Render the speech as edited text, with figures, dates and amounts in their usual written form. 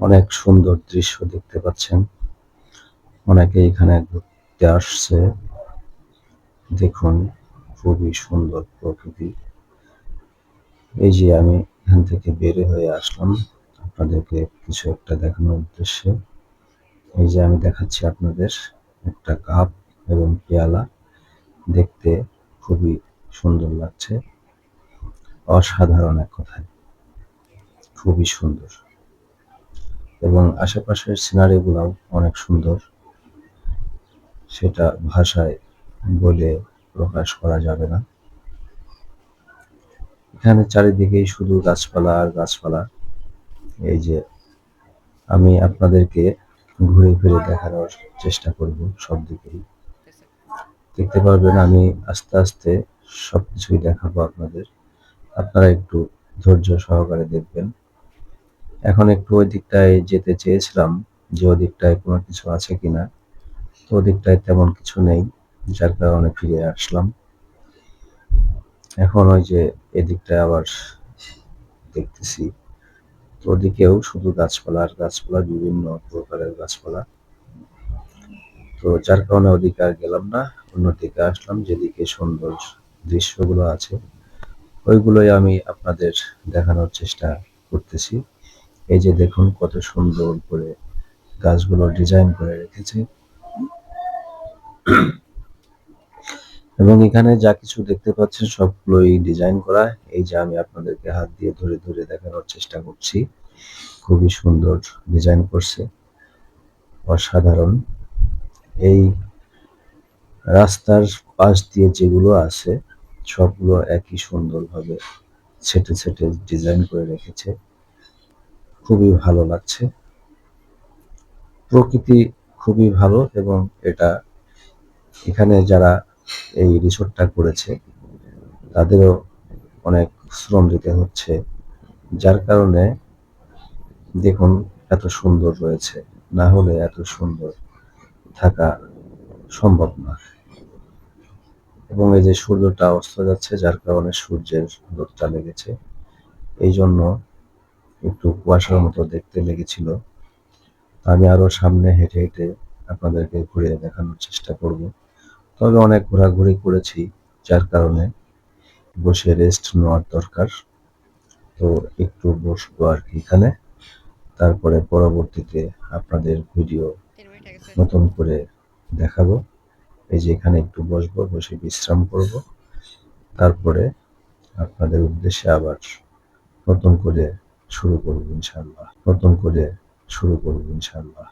অনেক সুন্দর দৃশ্য দেখতে পাচ্ছেন। অনেকে এখানে ঘুরতে আসছে। দেখুন, খুবই সুন্দর প্রকৃতি। এই যে আমি এখান থেকে বের হয়ে আসলাম আপনাদেরকে কিছু একটা দেখানোর উদ্দেশ্যে। এই যে আমি দেখাচ্ছি আপনাদের একটা কাপ এবং পেয়ালা, দেখতে খুবই সুন্দর লাগছে। অসাধারণ এক কথায়, খুবই সুন্দর। এবং আশেপাশের সিনারি গুলাও অনেক সুন্দর, সেটা ভাষায় বলে প্রকাশ করা যাবে না। এখানে চারিদিকেই শুধু গাছপালা আর গাছপালা। এই যে আমি আপনাদেরকে ঘুরে ফিরে দেখানোর চেষ্টা করব সব দিকেই। দেখতে পারবেন আমি আস্তে আস্তে সবকিছুই দেখাবো আপনাদের। আপনারা একটু ধৈর্য সহকারে দেখবেন। এখন একটু ওই দিকটায় যেতে চেয়েছিলাম যে ওদিকটায় কোনো কিছু আছে কিনা, তো ওদিকটায় তেমন কিছু নেই, যার কারণে ফিরে আসলাম। এখন ওই যে এদিকটায় আবার দেখতেছি, তো ওদিকেও শুধু গাছপালা আর গাছপালা, বিভিন্ন প্রকারের গাছপালা। তো যার কারণে ওদিকে আর গেলাম না, অন্যদিকে আসলাম যেদিকে সুন্দর দৃশ্যগুলো আছে ওইগুলোই আমি আপনাদের দেখানোর চেষ্টা করতেছি। এই যে দেখুন কত সুন্দর করে গাছগুলো ডিজাইন করে রেখেছে, এবং এখানে যা কিছু দেখতে পাচ্ছেন সবগুলোই ডিজাইন করা। এই যে আমি আপনাদেরকে হাত দিয়ে ধরে ধরে দেখানোর চেষ্টা করছি, খুবই সুন্দর ডিজাইন করছে, অসাধারণ। এই রাস্তার পাশ দিয়ে যেগুলো আছে সবগুলো একই সুন্দরভাবে ছেটে ছেটে ডিজাইন করে রেখেছে, খুবই ভালো লাগছে। প্রকৃতি খুবই ভালো, এবং এটা এখানে যারা এই রিসোর্টটা করেছে তাদেরও অনেক শ্রম দিতে হচ্ছে, যার কারণে দেখুন এত সুন্দর রয়েছে, না হলে এত সুন্দর থাকা সম্ভব না। এবং এই যে সূর্যটা অস্ত যাচ্ছে, যার কারণে সূর্যের রোদটা লেগেছে, এই জন্য একটু কুয়াশার মতো দেখতে লেগেছিল। আমি আরো সামনে হেঁটে হেঁটে আপনাদেরকে ঘুরে দেখানোর চেষ্টা করব। তবে অনেক ঘোরাঘুরি করেছি, যার কারণে বসে রেস্ট নেওয়ার দরকার। তো একটু বসবো আর কি এখানে, তারপরে পরবর্তীতে আপনাদের ভিডিও নতুন করে দেখাবো। এই যে এখানে একটু বসবো, বসে বিশ্রাম করব, তারপরে আপনাদের উদ্দেশ্যে আবার নতুন করে শুরু করব ইনশাআল্লাহ।